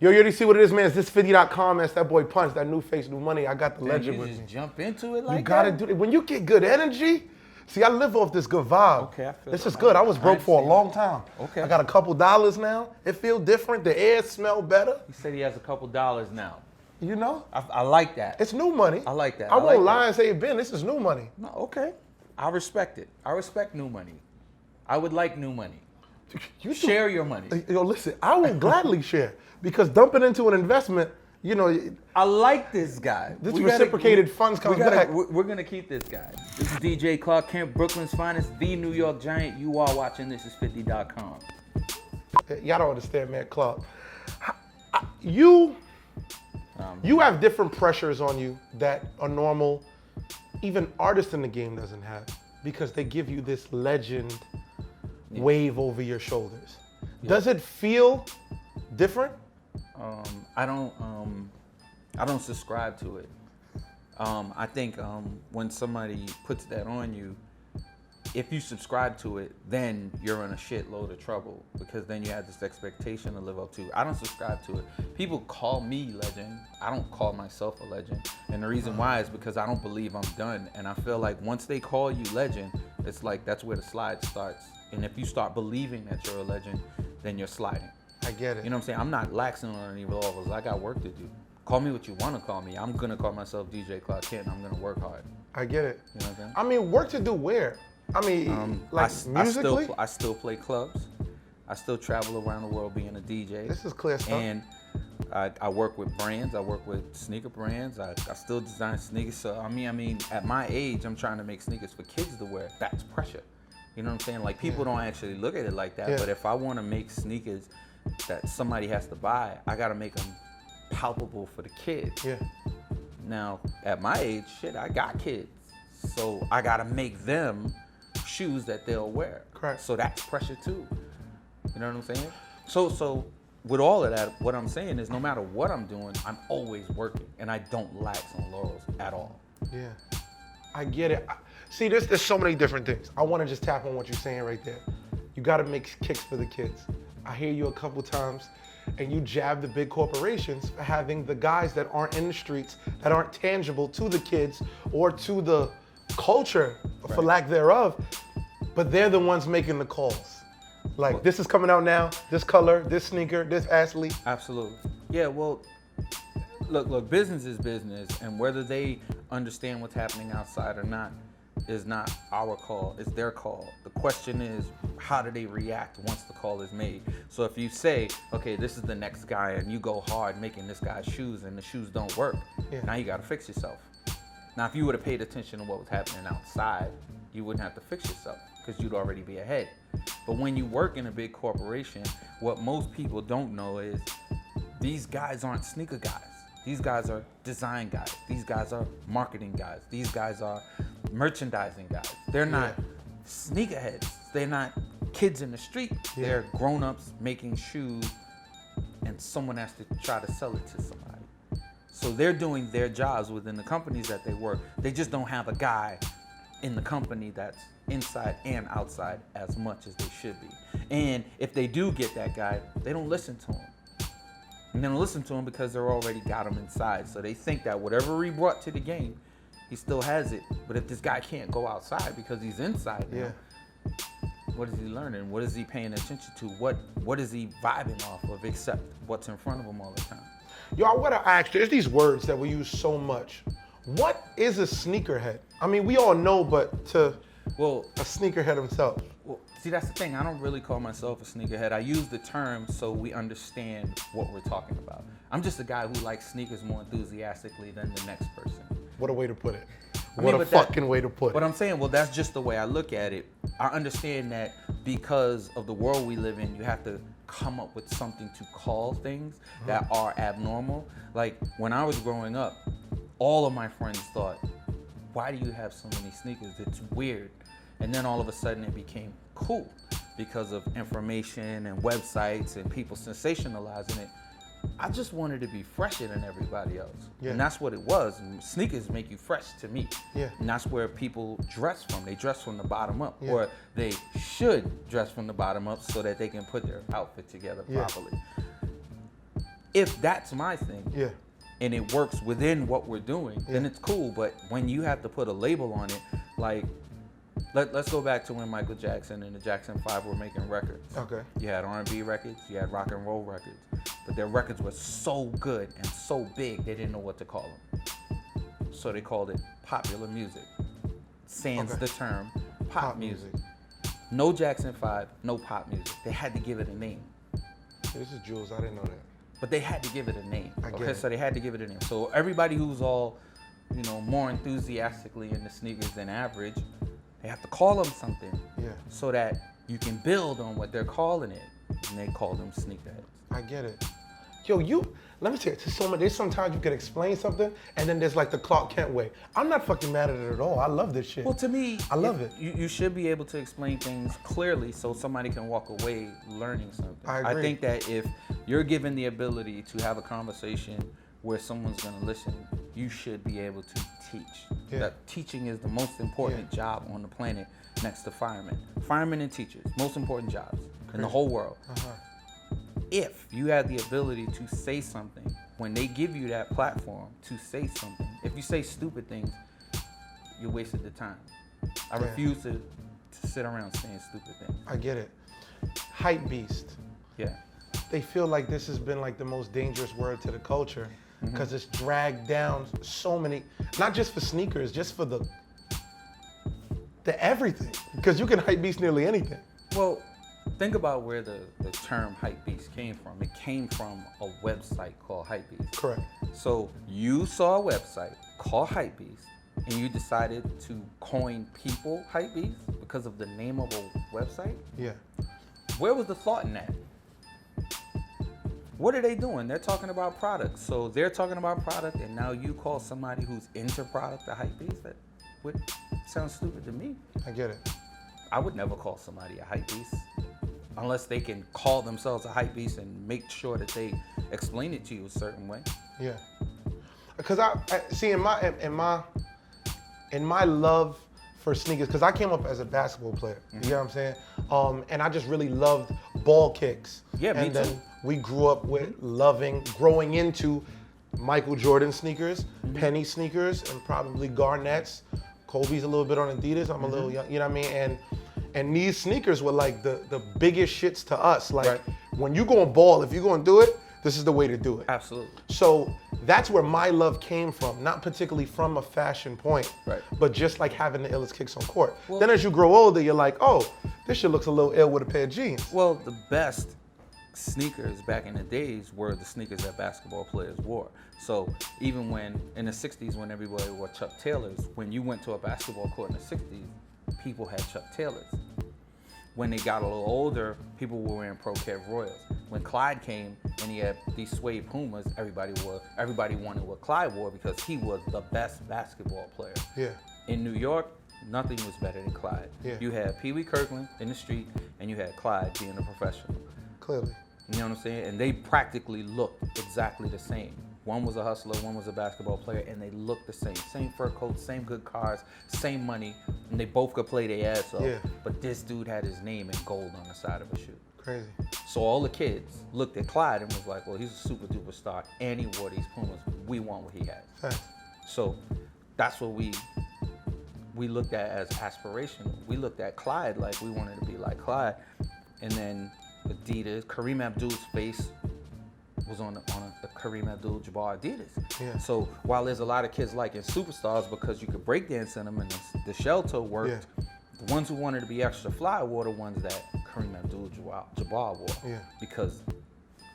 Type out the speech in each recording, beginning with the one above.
Yo, you already see what it is, man. It's Thisis50.com. That's that boy Punch, that new face, new money. I got the legend with me. You just jump into it like that? You gotta do it. When you get good energy, see, I live off this good vibe. Okay, I feel this it. is good. I was broke for a long time. Okay. I got a couple dollars now. It feels different. The air smell better. He said he has a couple dollars now. You know? I like that. It's new money. I like that. I won't lie and say, Ben, this is new money. No, okay. I respect it. I respect new money. I would like new money. You share your money. Yo, listen, I will gladly share because dumping into an investment, you know. I like this guy. This reciprocated funds comes back. We're going to keep this guy. This is DJ Clark Kent, Brooklyn's finest, the New York Giant. You are watching Thisis50.com. Y'all don't understand, man, Clark. You have different pressures on you that a normal, even artist in the game doesn't have because they give you this legend wave over your shoulders. Yeah. Does it feel different? I don't subscribe to it. I think when somebody puts that on you, if you subscribe to it, then you're in a shitload of trouble because then you have this expectation to live up to. I don't subscribe to it. People call me legend. I don't call myself a legend. And the reason why is because I don't believe I'm done. And I feel like once they call you legend, it's like that's where the slide starts. And if you start believing that you're a legend, then you're sliding. I get it. You know what I'm saying? I'm not laxing on any levels. I got work to do. Call me what you want to call me. I'm going to call myself DJ Clark Kent. I'm going to work hard. I get it. You know what I'm saying? I mean, work to do where? I mean, like musically? I still play clubs. I still travel around the world being a DJ. This is clear stuff. And I work with brands. I work with sneaker brands. I still design sneakers. So, I mean, at my age, I'm trying to make sneakers for kids to wear. That's pressure. You know what I'm saying? Like, people don't actually look at it like that. Yeah. But if I want to make sneakers that somebody has to buy, I got to make them palpable for the kids. Yeah. Now, at my age, shit, I got kids. So I got to make them shoes that they'll wear. Correct. So that's pressure too. You know what I'm saying? So with all of that, what I'm saying is no matter what I'm doing, I'm always working and I don't lax on laurels at all. Yeah, I get it. See, there's so many different things. I want to just tap on what you're saying right there. You got to make kicks for the kids. I hear you a couple times and you jab the big corporations for having the guys that aren't in the streets, that aren't tangible to the kids or to the culture, for lack thereof, but they're the ones making the calls. Like, this is coming out now, this color, this sneaker, this athlete. Absolutely. Yeah, well, look, business is business, and whether they understand what's happening outside or not is not our call, it's their call. The question is, how do they react once the call is made? So if you say, okay, this is the next guy, and you go hard making this guy's shoes, and the shoes don't work, now you gotta fix yourself. Now, if you would have paid attention to what was happening outside, you wouldn't have to fix yourself because you'd already be ahead. But when you work in a big corporation, what most people don't know is these guys aren't sneaker guys. These guys are design guys. These guys are marketing guys. These guys are merchandising guys. They're not sneakerheads. They're not kids in the street. They're grown-ups making shoes, and someone has to try to sell it to somebody. So they're doing their jobs within the companies that they work. They just don't have a guy in the company that's inside and outside as much as they should be. And if they do get that guy, they don't listen to him. And they don't listen to him because they're already got him inside. So they think that whatever he brought to the game, he still has it. But if this guy can't go outside because he's inside now, what is he learning? What is he paying attention to? What is he vibing off of except what's in front of him all the time? Yo, I want to ask, there's these words that we use so much. What is a sneakerhead? I mean, we all know, but to a sneakerhead himself. Well, see, that's the thing. I don't really call myself a sneakerhead. I use the term so we understand what we're talking about. I'm just a guy who likes sneakers more enthusiastically than the next person. What a way to put it. What a fucking way to put it. But I'm saying, well, that's just the way I look at it. I understand that because of the world we live in, you have to come up with something to call things that are abnormal. Like, when I was growing up, all of my friends thought, why do you have so many sneakers? It's weird. And then all of a sudden it became cool because of information and websites and people sensationalizing it. I just wanted to be fresher than everybody else. And that's what it was. And sneakers make you fresh to me. And that's where people dress from. They dress from the bottom up. Or they should dress from the bottom up so that they can put their outfit together properly. If that's my thing, Yeah. and it works within what we're doing, then it's cool. But when you have to put a label on it, like, let's go back to when Michael Jackson and the Jackson 5 were making records. Okay. You had R&B records, you had rock and roll records, but their records were so good and so big, they didn't know what to call them. So they called it popular music. Sans the term pop music. No Jackson 5, no pop music. They had to give it a name. This is Jules, I didn't know that. But they had to give it a name. I get Okay, it. so they had to give it a name. So everybody who's all, more enthusiastically into sneakers than average, they have to call them something. Yeah. So that you can build on what they're calling it. And they call them sneakerheads. I get it. Yo, let me tell you, there's sometimes you can explain something, and then there's like the Clark Kent way. I'm not fucking mad at it at all. I love this shit. Well, to me, I love it. You should be able to explain things clearly so somebody can walk away learning something. I agree. think that if you're given the ability to have a conversation where someone's going to listen, you should be able to teach. Yeah. That teaching is the most important job on the planet next to firemen. Firemen and teachers, most important jobs in the whole world. If you have the ability to say something, when they give you that platform to say something, if you say stupid things, you wasted the time. I refuse to sit around saying stupid things. I get it. HypeBeast. Yeah. They feel like this has been like the most dangerous word to the culture because it's dragged down so many, not just for sneakers, just for the everything. Because you can HypeBeast nearly anything. Well, think about where the term HypeBeast came from. It came from a website called HypeBeast. Correct. So you saw a website called HypeBeast and you decided to coin people HypeBeast because of the name of a website? Yeah. Where was the thought in that? What are they doing? They're talking about products. So they're talking about product and now you call somebody who's into product a HypeBeast? That would sound stupid to me. I get it. I would never call somebody a hypebeast unless they can call themselves a hypebeast and make sure that they explain it to you a certain way. Yeah. Because I see in my love for sneakers, because I came up as a basketball player. You know what I'm saying? And I just really loved ball kicks. Yeah, me and too. then we grew up with growing into Michael Jordan sneakers, Penny sneakers, and probably Garnett's. Kobe's a little bit on Adidas. I'm a little young, you know what I mean? And these sneakers were like the biggest shits to us. Like when you go on ball, if you're gonna do it, this is the way to do it. Absolutely. So that's where my love came from, not particularly from a fashion point, but just like having the illest kicks on court. Well, then as you grow older, you're like, oh, this shit looks a little ill with a pair of jeans. Well, the best sneakers back in the days were the sneakers that basketball players wore. So even when, in the 60s, when everybody wore Chuck Taylors, when you went to a basketball court in the 60s, people had Chuck Taylors. When they got a little older, people were wearing Pro Kev Royals. When Clyde came and he had these suede Pumas, everybody wanted what Clyde wore because he was the best basketball player. Yeah. In New York, nothing was better than Clyde. Yeah. You had Pee Wee Kirkland in the street, and you had Clyde being a professional. Clearly. You know what I'm saying? And they practically looked exactly the same. One was a hustler, one was a basketball player, and they looked the same. Same fur coats, same good cars, same money, and they both could play their ass off. Yeah. But this dude had his name in gold on the side of a shoe. Crazy. So all the kids looked at Clyde and was like, well, he's a super duper star, and he wore these Pumas. We want what he has. Thanks. So that's what we looked at as aspirational. We looked at Clyde like we wanted to be like Clyde. And then Adidas, Kareem Abdul's face was on the Kareem Abdul-Jabbar Adidas. Yeah. So while there's a lot of kids liking superstars because you could break dance in them and the shell toe worked, the ones who wanted to be extra fly were the ones that Kareem Abdul-Jabbar wore. Yeah. Because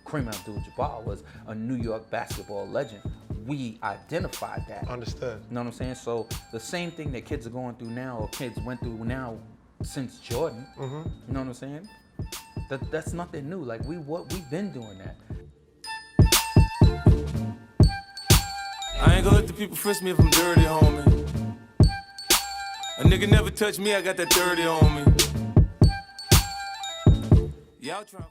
Kareem Abdul-Jabbar was a New York basketball legend. We identified that. Understood. You know what I'm saying? So the same thing that kids are going through now, or kids went through now since Jordan. You know what I'm saying? That's nothing new. Like we've been doing that. I ain't gonna let the people frisk me if I'm dirty, homie. A nigga never touch me, I got that dirty on me. Y'all trying